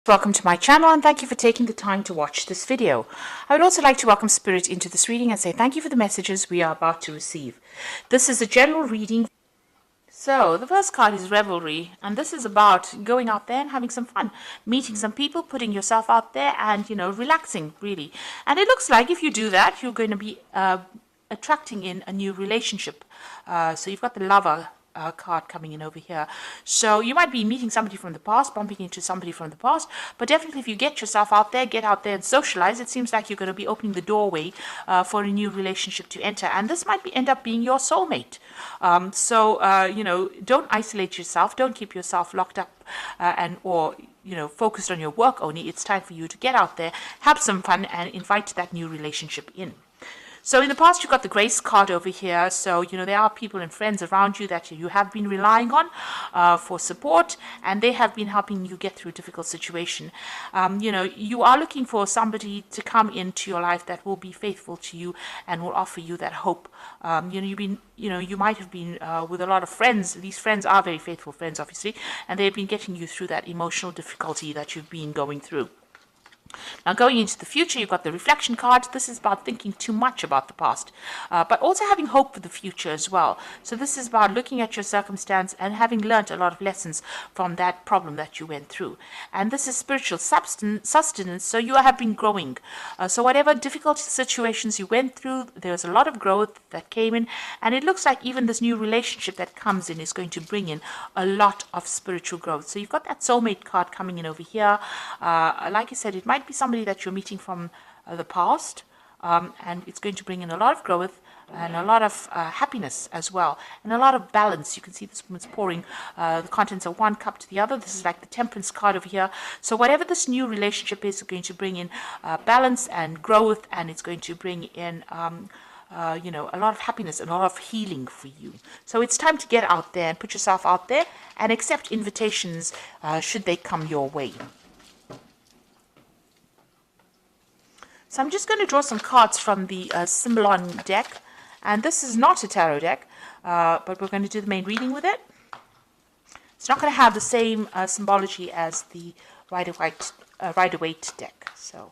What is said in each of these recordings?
Welcome to my channel and thank you for taking the time to watch this video. I would also like to welcome Spirit into this reading and say thank you for the messages we are about to receive. This is a general reading. So the first card is Revelry, and this is about going out there and having some fun, meeting some people, putting yourself out there and, relaxing really. And it looks like if you do that, you're going to be attracting in a new relationship. So you've got the Lover card coming in over here. So you might be meeting somebody from the past, bumping into somebody from the past, but definitely if you get yourself out there, get out there and socialize, it seems like you're going to be opening the doorway for a new relationship to enter. And this might end up being your soulmate. Don't isolate yourself. Don't keep yourself locked up or focused on your work only. It's time for you to get out there, have some fun, and invite that new relationship in. So in the past, you've got the Grace card over here. So, there are people and friends around you that you have been relying on for support, and they have been helping you get through a difficult situation. You are looking for somebody to come into your life that will be faithful to you and will offer you that hope. You might have been with a lot of friends. These friends are very faithful friends, obviously, and they've been getting you through that emotional difficulty that you've been going through. Now, going into the future, you've got the Reflection card. This is about thinking too much about the past, but also having hope for the future as well. So this is about looking at your circumstance and having learned a lot of lessons from that problem that you went through. And this is spiritual sustenance, so you have been growing. So whatever difficult situations you went through, there's a lot of growth that came in, and it looks like even this new relationship that comes in is going to bring in a lot of spiritual growth. So you've got that soulmate card coming in over here. Like I said, it might be somebody that you're meeting from the past, and it's going to bring in a lot of growth and a lot of happiness as well, and a lot of balance. You can see this woman's pouring the contents of one cup to the other. This is like the Temperance card over here. So whatever this new relationship is going to bring in balance and growth, and it's going to bring in a lot of happiness and a lot of healing for you. So it's time to get out there and put yourself out there and accept invitations should they come your way. So I'm just going to draw some cards from the Symbolon deck. And this is not a tarot deck, but we're going to do the main reading with it. It's not going to have the same symbology as the Rider-Waite deck. So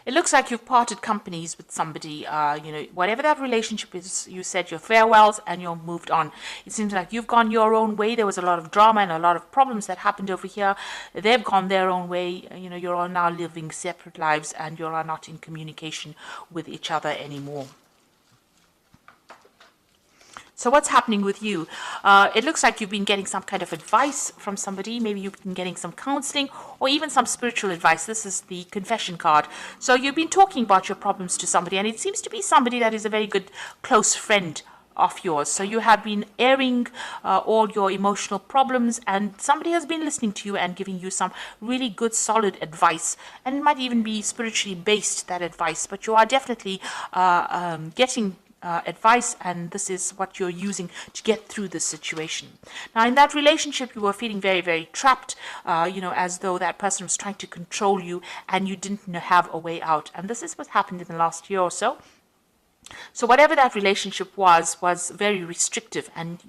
it looks like you've parted companies with somebody, whatever that relationship is, you said your farewells and you're moved on. It seems like you've gone your own way. There was a lot of drama and a lot of problems that happened over here. They've gone their own way. You're all now living separate lives and you're not in communication with each other anymore. So what's happening with you? It looks like you've been getting some kind of advice from somebody. Maybe you've been getting some counseling or even some spiritual advice. This is the Confession card. So you've been talking about your problems to somebody, and it seems to be somebody that is a very good close friend of yours. So you have been airing all your emotional problems, and somebody has been listening to you and giving you some really good solid advice, and it might even be spiritually based, that advice, but you are definitely getting advice, and this is what you're using to get through this situation. Now, in that relationship, you were feeling very, very trapped, as though that person was trying to control you and you didn't have a way out. And this is what happened in the last year or so. So whatever that relationship was very restrictive, and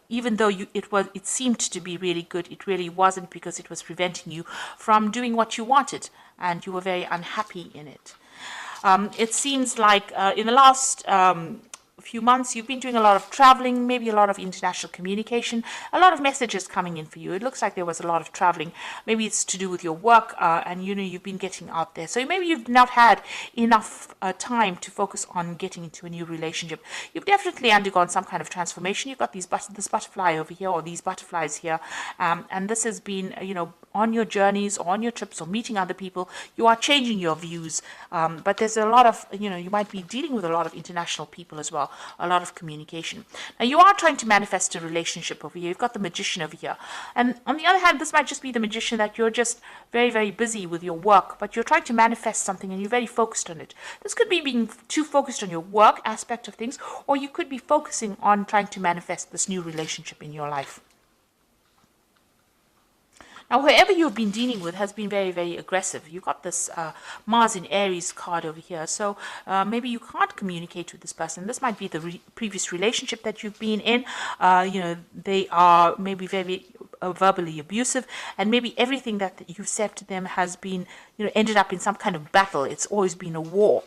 even though it seemed to be really good, it really wasn't, because it was preventing you from doing what you wanted, and you were very unhappy in it. It seems like in the last few months you've been doing a lot of traveling, maybe a lot of international communication, a lot of messages coming in for you. It looks like there was a lot of traveling. Maybe it's to do with your work, and you've been getting out there. So maybe you've not had enough time to focus on getting into a new relationship. You've definitely undergone some kind of transformation. You've got this butterfly over here, or these butterflies here, and this has been on your journeys or on your trips or meeting other people. You are changing your views, but there's a lot of you might be dealing with a lot of international people as well, a lot of communication. Now, you are trying to manifest a relationship over here. You've got the Magician over here, and on the other hand, this might just be the Magician that you're just very, very busy with your work, but you're trying to manifest something and you're very focused on it. This could be being too focused on your work aspect of things, or you could be focusing on trying to manifest this new relationship in your life. Now, whoever you've been dealing with has been very, very aggressive. You got this Mars in Aries card over here. So maybe you can't communicate with this person. This might be the previous relationship that you've been in. They are maybe very verbally abusive, and maybe everything that you've said to them has been, ended up in some kind of battle. It's always been a war.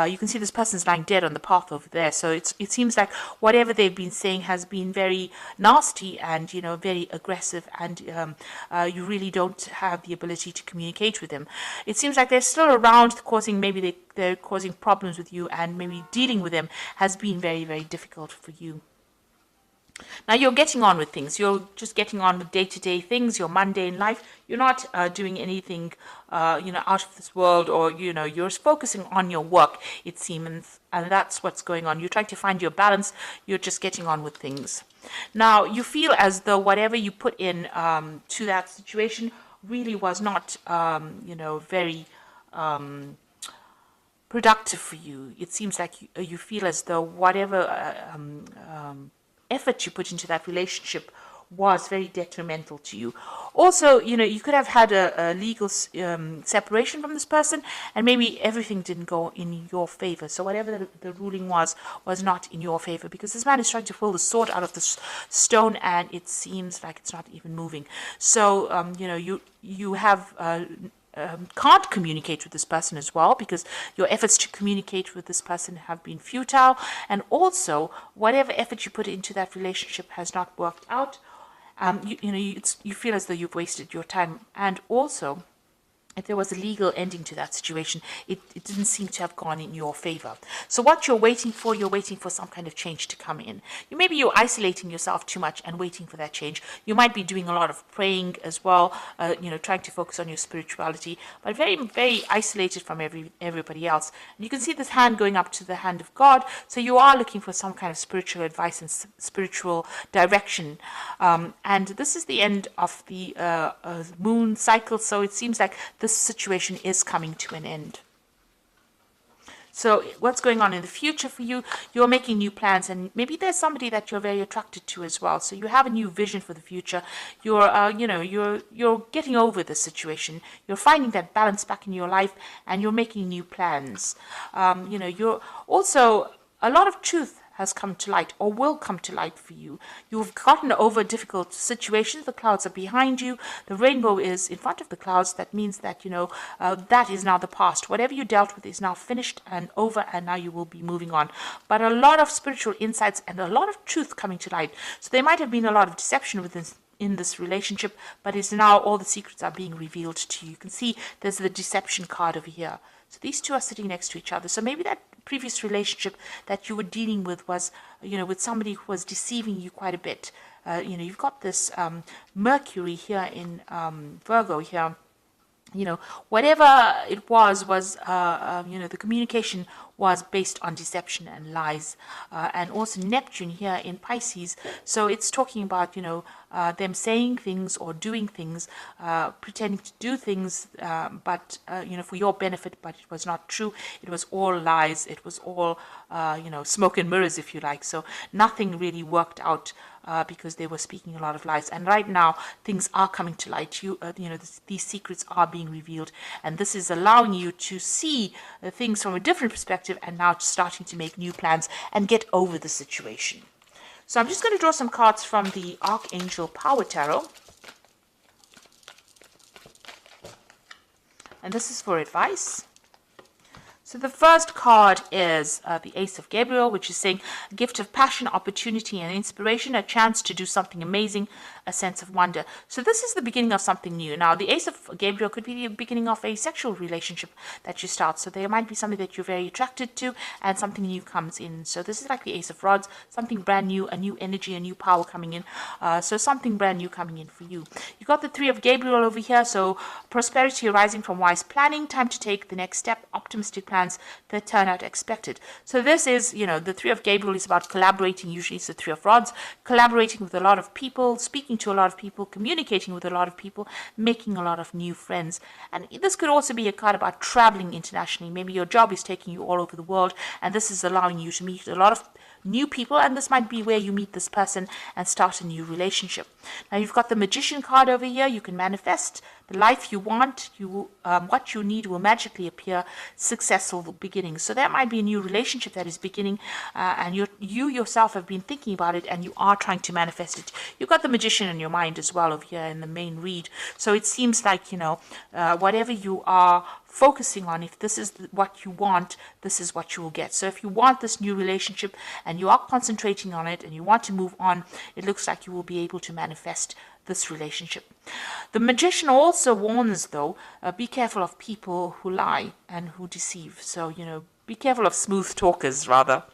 You can see this person's lying dead on the path over there. So it seems like whatever they've been saying has been very nasty and, very aggressive, and you really don't have the ability to communicate with them. It seems like they're still around, causing, maybe they're causing problems with you, and maybe dealing with them has been very, very difficult for you. Now you're getting on with things. You're just getting on with day-to-day things, your mundane life. You're not doing anything, out of this world, or, you're focusing on your work, it seems, and that's what's going on. You're trying to find your balance. You're just getting on with things. Now you feel as though whatever you put in to that situation really was not, very productive for you. It seems like you feel as though whatever effort you put into that relationship was very detrimental to you. Also, you could have had a legal separation from this person, and maybe everything didn't go in your favor. So whatever the ruling was not in your favor, because this man is trying to pull the sword out of the stone, and it seems like it's not even moving. So, you have can't communicate with this person as well, because your efforts to communicate with this person have been futile, and also whatever effort you put into that relationship has not worked out. You feel as though you've wasted your time, and also if there was a legal ending to that situation, it didn't seem to have gone in your favor. So what you're waiting for some kind of change to come in. Maybe you're isolating yourself too much and waiting for that change. You might be doing a lot of praying as well, trying to focus on your spirituality, but very, very isolated from everybody else. And you can see this hand going up to the hand of God. So you are looking for some kind of spiritual advice and spiritual direction. And this is the end of the moon cycle. So it seems like this situation is coming to an end. So what's going on in the future for you? You're making new plans, and maybe there's somebody that you're very attracted to as well. So you have a new vision for the future. You're, you're getting over the situation. You're finding that balance back in your life, and you're making new plans. You're also, a lot of truth has come to light, or will come to light for you. You've gotten over difficult situations. The clouds are behind you. The rainbow is in front of the clouds. That means that, that is now the past. Whatever you dealt with is now finished and over, and now you will be moving on. But a lot of spiritual insights and a lot of truth coming to light. So there might have been a lot of deception in this relationship, but it's now all the secrets are being revealed to you. You can see there's the deception card over here. So these two are sitting next to each other. So maybe that previous relationship that you were dealing with was, with somebody who was deceiving you quite a bit. You've got this Mercury here in Virgo here. Whatever it was, the communication was based on deception and lies. And also Neptune here in Pisces. So it's talking about, them saying things or doing things, pretending to do things, but, for your benefit, but it was not true. It was all lies. It was all, smoke and mirrors, if you like. So nothing really worked out. Because they were speaking a lot of lies, and right now things are coming to light. These secrets are being revealed, and this is allowing you to see things from a different perspective, and now starting to make new plans and get over the situation. So I'm just going to draw some cards from the Archangel Power Tarot, and this is for advice. So the first card is the Ace of Gabriel, which is saying a gift of passion, opportunity, and inspiration, a chance to do something amazing, a sense of wonder. So this is the beginning of something new. Now, the Ace of Gabriel could be the beginning of a sexual relationship that you start. So there might be something that you're very attracted to, and something new comes in. So this is like the Ace of Rods, something brand new, a new energy, a new power coming in. So something brand new coming in for you. You got the Three of Gabriel over here. So prosperity arising from wise planning, time to take the next step, optimistic plans that turn out expected. So this is, the Three of Gabriel is about collaborating. Usually it's the Three of Rods, collaborating with a lot of people, speaking to a lot of people, communicating with a lot of people, making a lot of new friends. And this could also be a card about traveling internationally. Maybe your job is taking you all over the world, and this is allowing you to meet a lot of new people, and this might be where you meet this person and start a new relationship. Now you've got the Magician card over here. You can manifest the life you want. What you need will magically appear. Successful beginnings. So that might be a new relationship that is beginning, and you yourself have been thinking about it, and you are trying to manifest it. You've got the Magician in your mind as well over here in the main read. So it seems like, whatever you are focusing on, if this is what you want, this is what you will get. So if you want this new relationship and you are concentrating on it and you want to move on, it looks like you will be able to manifest this relationship. The Magician also warns, though, be careful of people who lie and who deceive. So, be careful of smooth talkers, rather.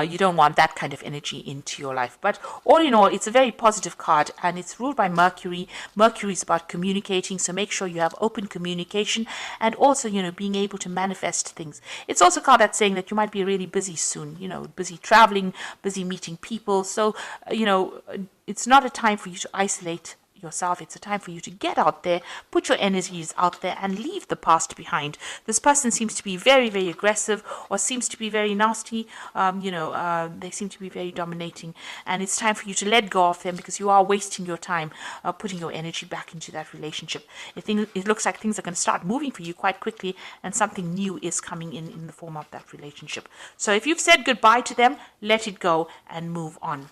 You don't want that kind of energy into your life. But all in all, it's a very positive card, and it's ruled by Mercury. Mercury is about communicating, so make sure you have open communication, and also, being able to manifest things. It's also a card that's saying that you might be really busy soon, busy traveling, busy meeting people. So, it's not a time for you to isolate yourself. It's a time for you to get out there, put your energies out there, and leave the past behind. This person seems to be very, very aggressive, or seems to be very nasty. They seem to be very dominating, and it's time for you to let go of them, because you are wasting your time putting your energy back into that relationship. It looks like things are going to start moving for you quite quickly, and something new is coming in the form of that relationship. So if you've said goodbye to them, let it go and move on.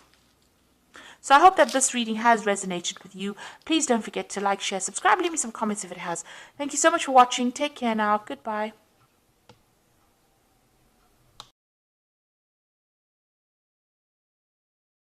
So I hope that this reading has resonated with you. Please don't forget to like, share, subscribe, leave me some comments if it has. Thank you so much for watching. Take care now. Goodbye.